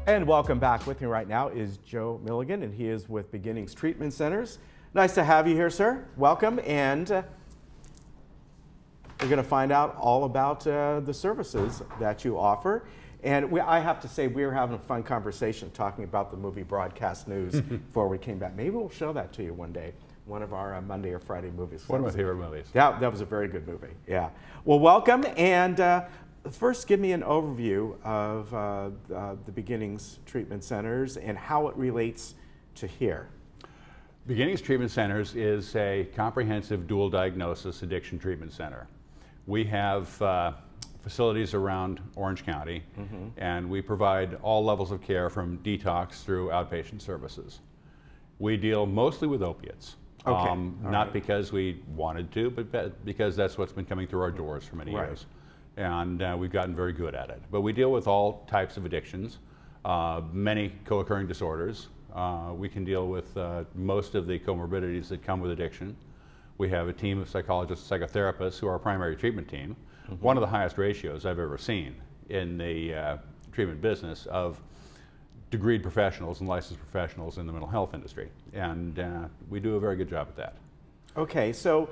And welcome back. With me right now is Joe Milligan, and he is with Beginnings Treatment Centers. Nice to have you here, sir. Welcome, and we're going to find out all about the services that you offer. And I have to say, we were having a fun conversation talking about the movie Broadcast News before we came back. Maybe we'll show that to you one day, one of our Monday or Friday movies. One of my favorite movies. Yeah, that was a very good movie, yeah. Well, welcome, and first give me an overview of the Beginnings Treatment Centers and how it relates to here. Beginnings Treatment Centers is a comprehensive dual diagnosis addiction treatment center. We have facilities around Orange County, and we provide all levels of care from detox through outpatient services. We deal mostly with opiates. Okay. Not because we wanted to, but because that's what's been coming through our doors for many years. And we've gotten very good at it. But we deal with all types of addictions, many co-occurring disorders. We can deal with most of the comorbidities that come with addiction. We have a team of psychologists and psychotherapists who are our primary treatment team. One of the highest ratios I've ever seen in the treatment business of degreed professionals and licensed professionals in the mental health industry. And we do a very good job at that. Okay, so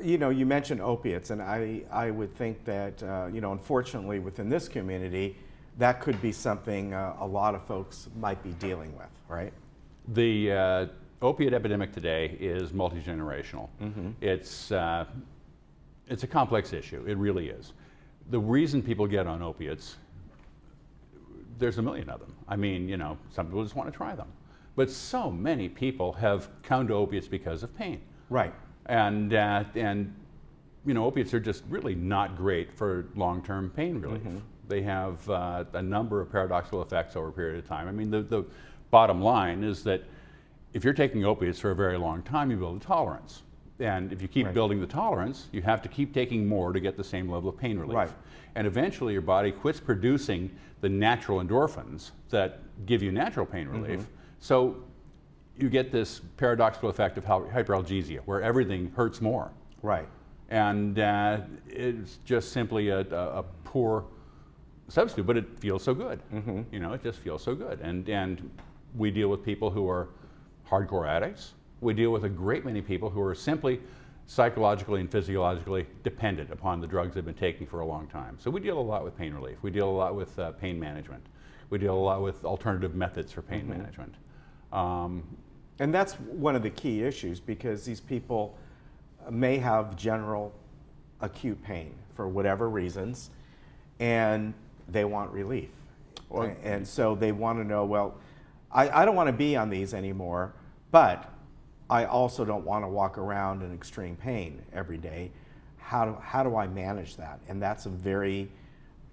you know, you mentioned opiates, and I would think that, you know, unfortunately within this community, that could be something a lot of folks might be dealing with, right? The opiate epidemic today is multi-generational. It's a complex issue, it really is. The reason people get on opiates, there's a million of them. I mean, you know, some people just want to try them. But so many people have come to opiates because of pain. Right. And you know, opiates are just really not great for long-term pain relief. They have a number of paradoxical effects over a period of time. I mean, the bottom line is that if you're taking opiates for a very long time, you build a tolerance. And if you keep building the tolerance, you have to keep taking more to get the same level of pain relief. Right. And eventually your body quits producing the natural endorphins that give you natural pain relief. So you get this paradoxical effect of hyperalgesia, where everything hurts more. Right. And it's just simply a poor substitute, but it feels so good. You know, it just feels so good. And we deal with people who are hardcore addicts. We deal with a great many people who are simply psychologically and physiologically dependent upon the drugs they've been taking for a long time. So we deal a lot with pain relief. We deal a lot with pain management. We deal a lot with alternative methods for pain management. And that's one of the key issues, because these people may have general acute pain for whatever reasons, and they want relief. And so they want to know, well, I don't want to be on these anymore, but I also don't want to walk around in extreme pain every day. How do I manage that? And that's a very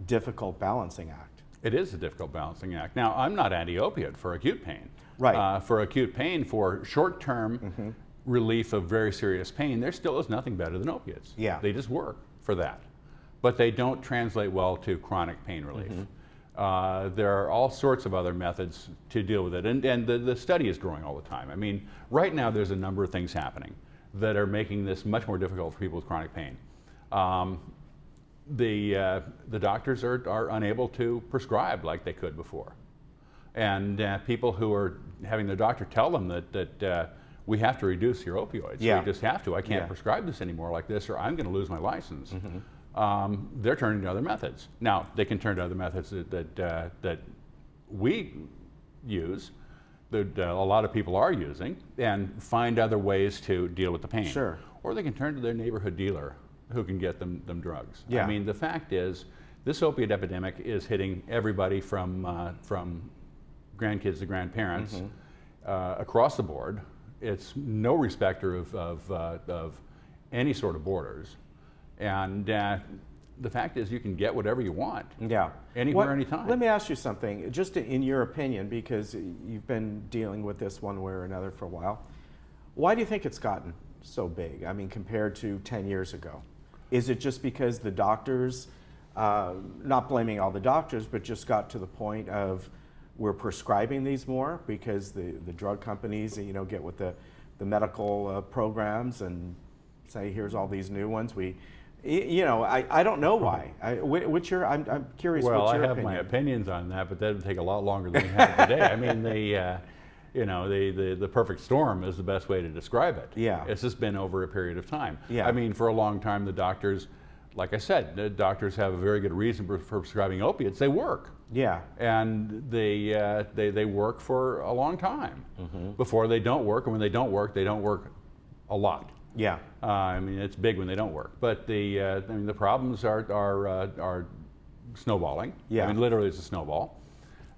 difficult balancing act. It is a difficult balancing act. Now, I'm not anti-opiate for acute pain. Right. For acute pain, for short-term relief of very serious pain, there still is nothing better than opiates. Yeah. They just work for that. But they don't translate well to chronic pain relief. There are all sorts of other methods to deal with it, and the study is growing all the time. I mean, right now there's a number of things happening that are making this much more difficult for people with chronic pain. The doctors are unable to prescribe like they could before. And people who are having their doctor tell them that we have to reduce your opioids. Yeah. We just have to. I can't prescribe this anymore like this, or I'm going to lose my license. They're turning to other methods. Now, they can turn to other methods that we use, that a lot of people are using, and find other ways to deal with the pain. Sure. Or they can turn to their neighborhood dealer who can get them drugs. Yeah. I mean, the fact is, this opiate epidemic is hitting everybody from grandkids to grandparents across the board. It's no respecter of any sort of borders. And the fact is, you can get whatever you want. Yeah. Anywhere, anytime. Let me ask you something, just in your opinion, because you've been dealing with this one way or another for a while. Why do you think it's gotten so big? I mean, compared to 10 years ago? Is it just because the doctors, not blaming all the doctors, but just got to the point of we're prescribing these more because the drug companies, you know, get with the medical programs and say, here's all these new ones. You know, I don't know why. What's your? I'm curious. Well, what's I your have opinion? my opinions on that, but that would take a lot longer than we have today. I mean, you know, the perfect storm is the best way to describe it. Yeah. It's just been over a period of time. Yeah. I mean, for a long time, the doctors, like I said, the doctors have a very good reason for prescribing opiates. They work. Yeah. And they work for a long time before they don't work, and when they don't work a lot. Yeah. I mean, it's big when they don't work. But I mean, the problems are snowballing. Yeah. I mean, literally, it's a snowball,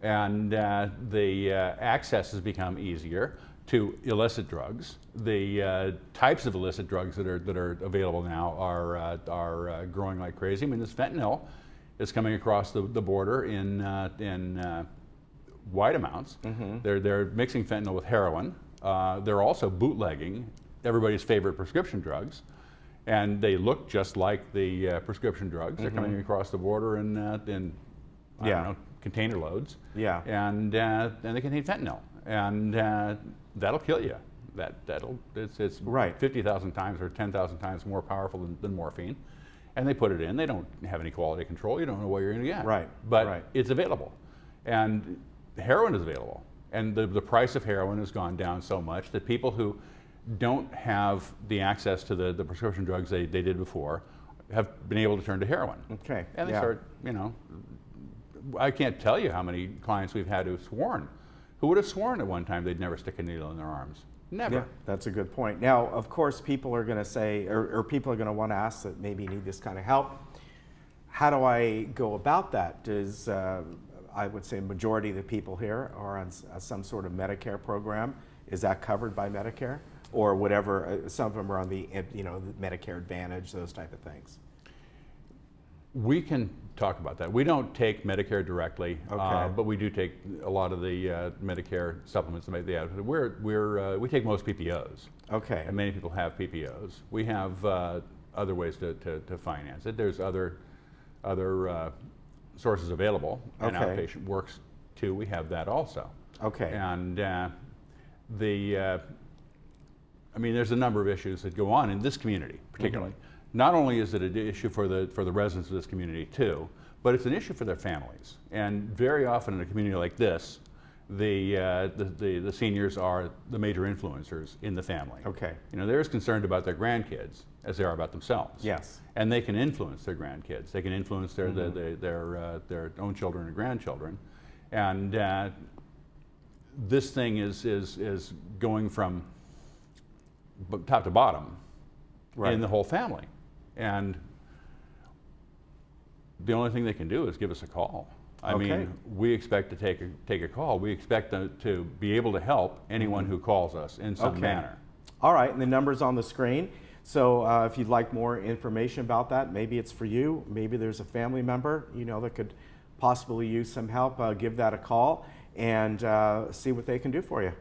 and the access has become easier to illicit drugs. The types of illicit drugs that are available now are growing like crazy. I mean, this fentanyl is coming across the border in wide amounts. They're mixing fentanyl with heroin. They're also bootlegging everybody's favorite prescription drugs, and they look just like the prescription drugs. They're coming across the border in I don't know, container loads. Yeah. And they contain fentanyl, and that'll kill you. It's Right. 50,000 times or 10,000 times more powerful than morphine. And they put it in. They don't have any quality control. You don't know what you're going to get. Right. But right. it's available, and heroin is available. And the price of heroin has gone down so much that people who don't have the access to the prescription drugs they did before have been able to turn to heroin. Okay. And they yeah. start, you know, I can't tell you how many clients we've had who would have sworn at one time they'd never stick a needle in their arms. Never. Yeah, that's a good point. Now, of course, people are going to say, or people are going to want to ask that maybe need this kind of help. How do I go about that? Does I would say majority of the people here are on some sort of Medicare program. Is that covered by Medicare? Or whatever, some of them are on the, you know, the Medicare Advantage, those type of things. We can talk about that. We don't take Medicare directly, Okay. but we do take a lot of the Medicare supplements. We take most PPOs. Okay. And many people have PPOs. We have other ways to finance it. There's other sources available, and Okay. outpatient works too. We have that also. Okay. And I mean, there's a number of issues that go on in this community, particularly. Not only is it an issue for the residents of this community too, but it's an issue for their families. And very often in a community like this, the seniors are the major influencers in the family. Okay. You know, they're as concerned about their grandkids as they are about themselves. Yes. And they can influence their grandkids. They can influence their own children and grandchildren. And this thing is going from top to bottom Right. in the whole family. And the only thing they can do is give us a call. I Okay. mean, we expect to take a call. We expect to be able to help anyone who calls us in some Okay. manner. All right, and the number's on the screen. So if you'd like more information about that, maybe it's for you, maybe there's a family member, you know, that could possibly use some help, give that a call and see what they can do for you.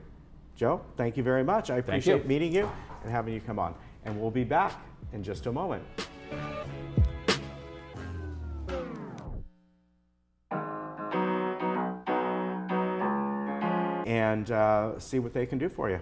Joe, thank you very much. I appreciate meeting you and having you come on. And we'll be back in just a moment. And see what they can do for you.